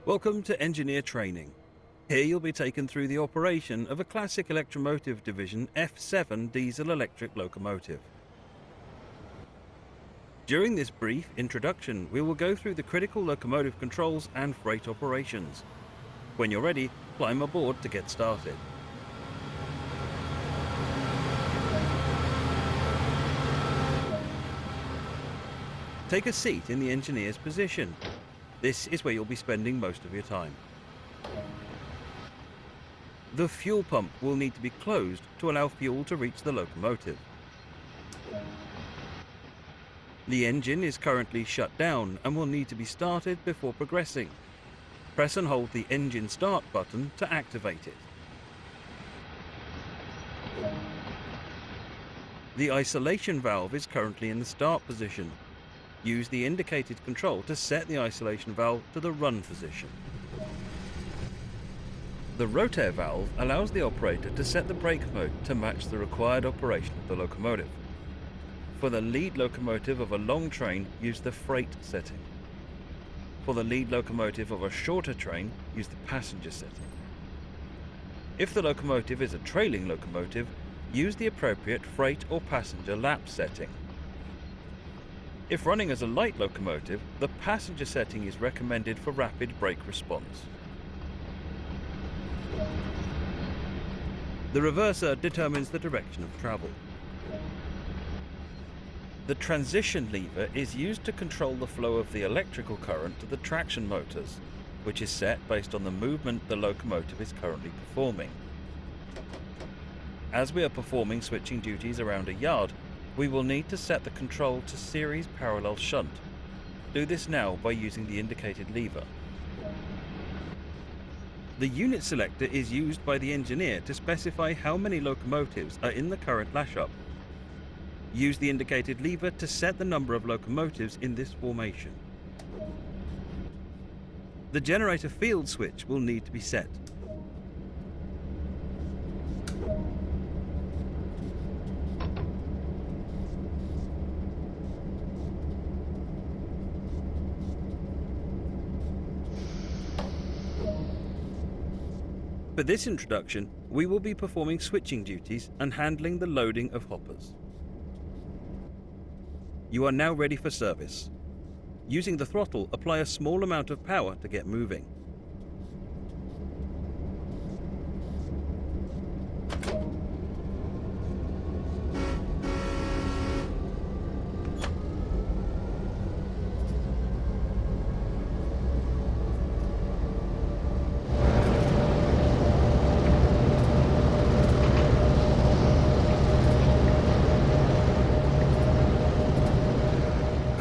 Welcome to Engineer Training. Here you'll be taken through the operation of a classic electromotive division F7 diesel-electric locomotive. During this brief introduction, we will go through the critical locomotive controls and freight operations. When you're ready, climb aboard to get started. Take a seat in the engineer's position. This is where you'll be spending most of your time. The fuel pump will need to be closed to allow fuel to reach the locomotive. The engine is currently shut down and will need to be started before progressing. Press and hold the engine start button to activate it. The isolation valve is currently in the start position. Use the indicated control to set the isolation valve to the run position. The rotair valve allows the operator to set the brake mode to match the required operation of the locomotive. For the lead locomotive of a long train, use the freight setting. For the lead locomotive of a shorter train, use the passenger setting. If the locomotive is a trailing locomotive, use the appropriate freight or passenger lap setting. If running as a light locomotive, the passenger setting is recommended for rapid brake response. The reverser determines the direction of travel. The transition lever is used to control the flow of the electrical current to the traction motors, which is set based on the movement the locomotive is currently performing. As we are performing switching duties around a yard, we will need to set the control to series parallel shunt. Do this now by using the indicated lever. The unit selector is used by the engineer to specify how many locomotives are in the current lash-up. Use the indicated lever to set the number of locomotives in this formation. The generator field switch will need to be set. For this introduction, we will be performing switching duties and handling the loading of hoppers. You are now ready for service. Using the throttle, apply a small amount of power to get moving.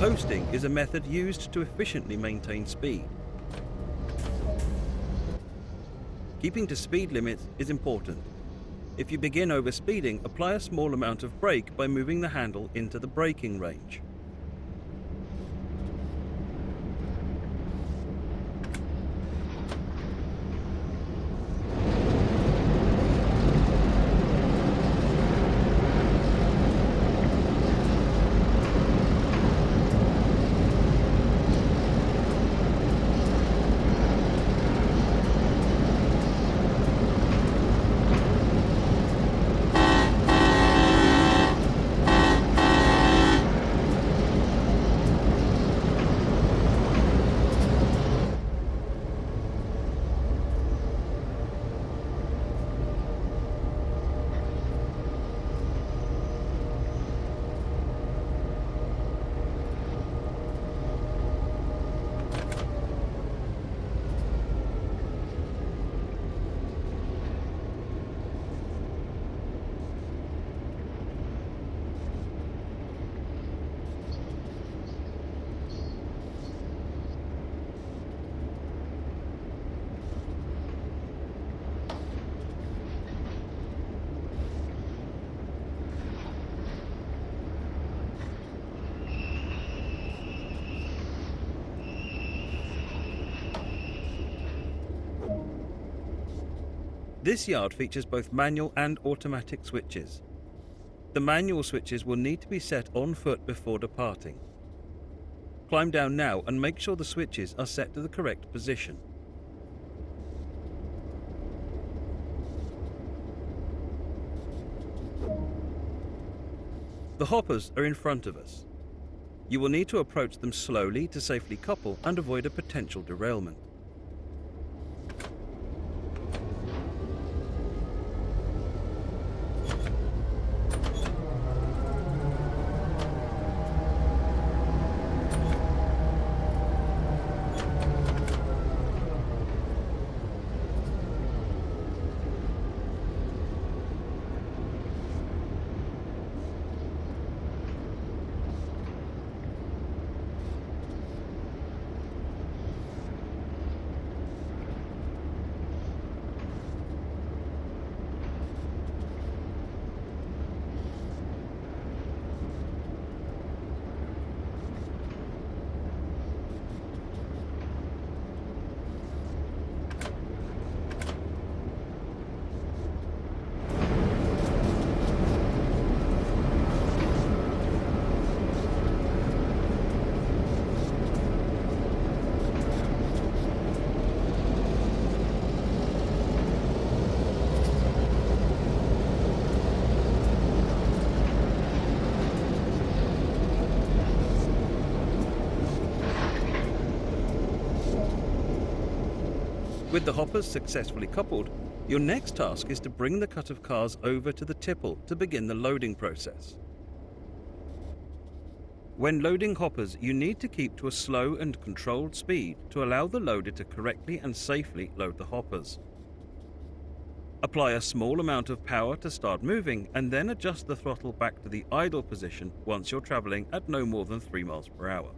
Coasting is a method used to efficiently maintain speed. Keeping to speed limits is important. If you begin overspeeding, apply a small amount of brake by moving the handle into the braking range. This yard features both manual and automatic switches. The manual switches will need to be set on foot before departing. Climb down now and make sure the switches are set to the correct position. The hoppers are in front of us. You will need to approach them slowly to safely couple and avoid a potential derailment. With the hoppers successfully coupled, your next task is to bring the cut of cars over to the tipple to begin the loading process. When loading hoppers, you need to keep to a slow and controlled speed to allow the loader to correctly and safely load the hoppers. Apply a small amount of power to start moving and then adjust the throttle back to the idle position once you're traveling at no more than 3 miles per hour.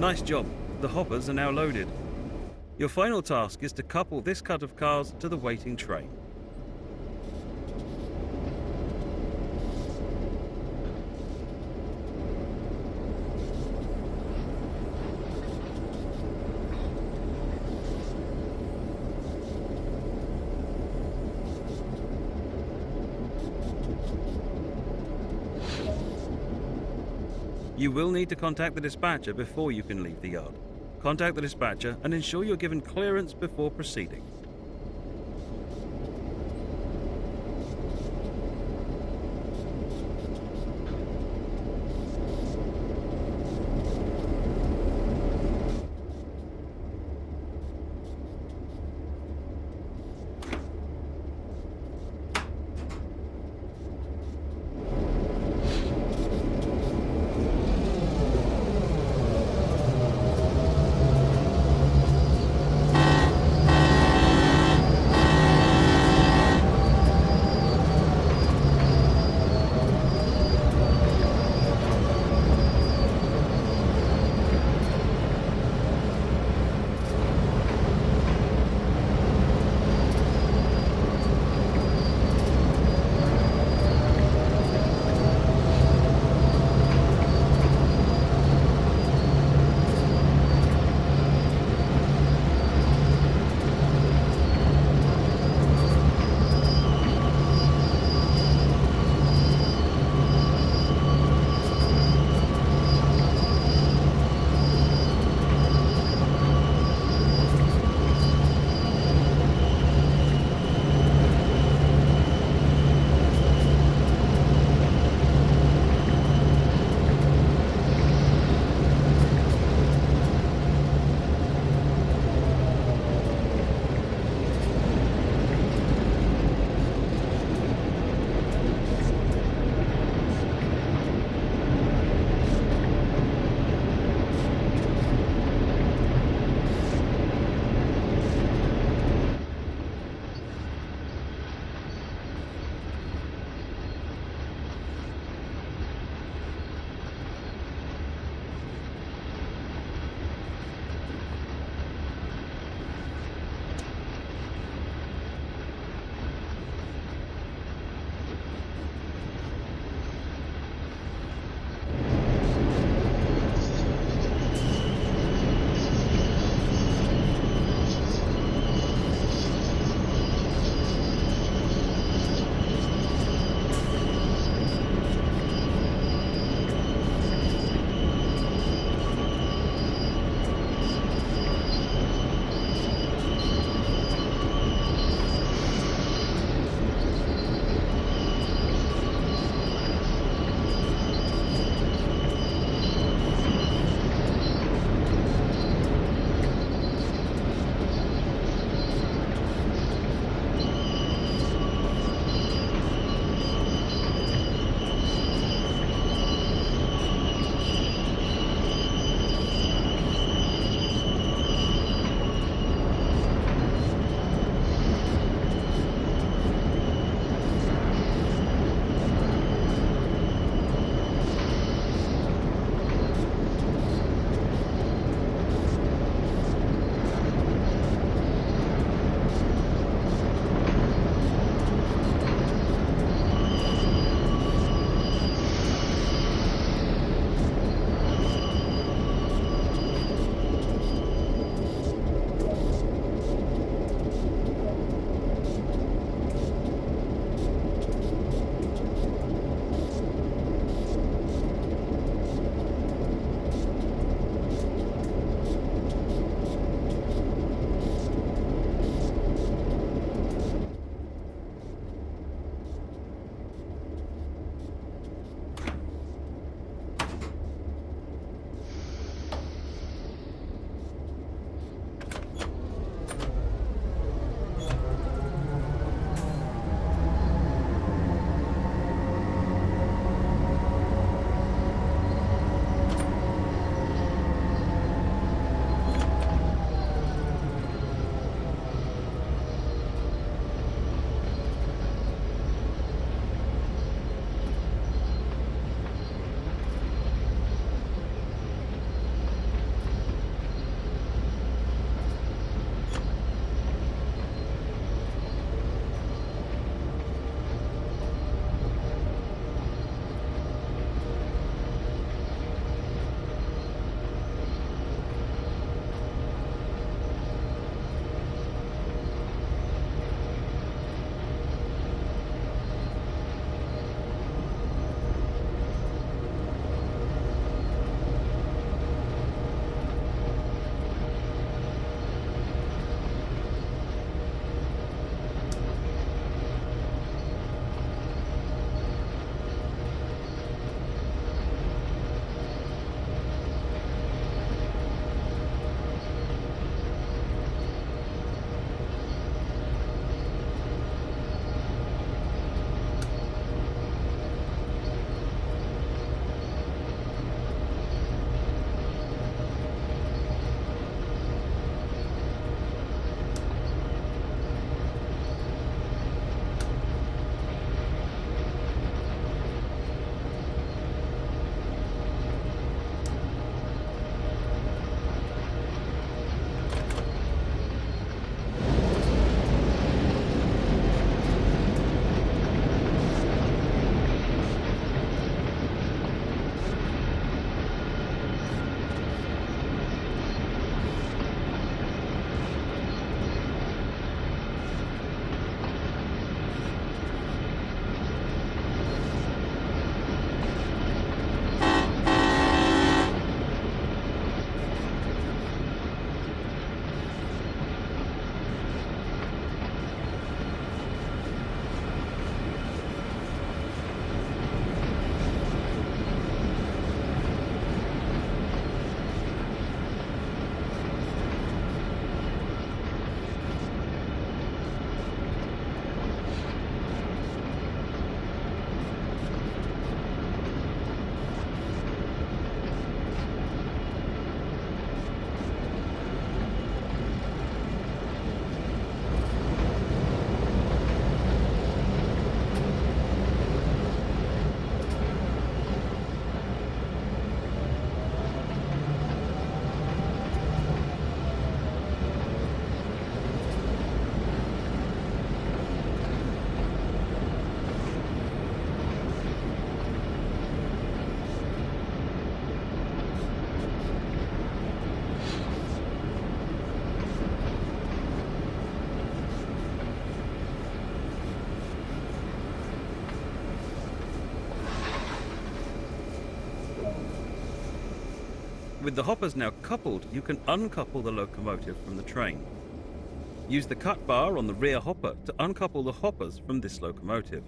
Nice job, the hoppers are now loaded. Your final task is to couple this cut of cars to the waiting train. You will need to contact the dispatcher before you can leave the yard. Contact the dispatcher and ensure you're given clearance before proceeding. With the hoppers now coupled, you can uncouple the locomotive from the train. Use the cut bar on the rear hopper to uncouple the hoppers from this locomotive.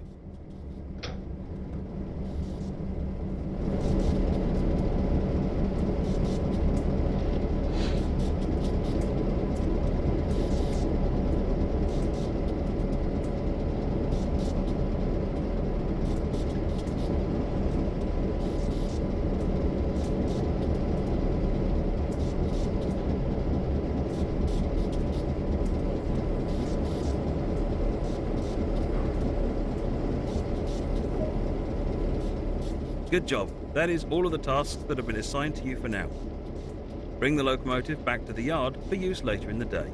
Good job. That is all of the tasks that have been assigned to you for now. Bring the locomotive back to the yard for use later in the day.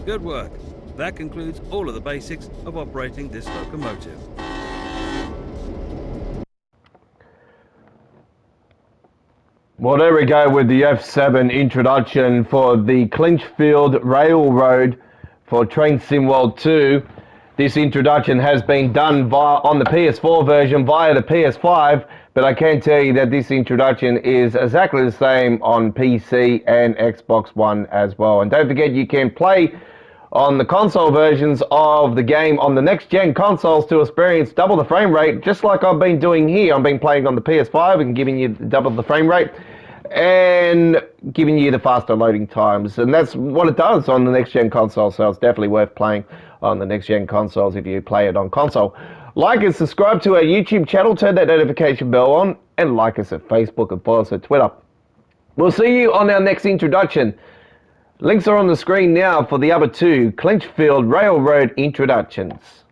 Good work. That concludes all of the basics of operating this locomotive. Well, there we go with the F7 introduction for the Clinchfield Railroad for Train Sim World 2. This introduction has been done on the PS4 version via the PS5, but I can tell you that this introduction is exactly the same on PC and Xbox One as well. And don't forget, you can play on the console versions of the game on the next-gen consoles to experience double the frame rate, just like I've been doing here. I've been playing on the PS5 and giving you double the frame rate and giving you the faster loading times. And that's what it does on the next-gen console, so it's definitely worth playing on the next-gen consoles if you play it on console. Like and subscribe to our YouTube channel, turn that notification bell on, and like us at Facebook and follow us at Twitter. We'll see you on our next introduction. Links are on the screen now for the other two Clinchfield Railroad introductions.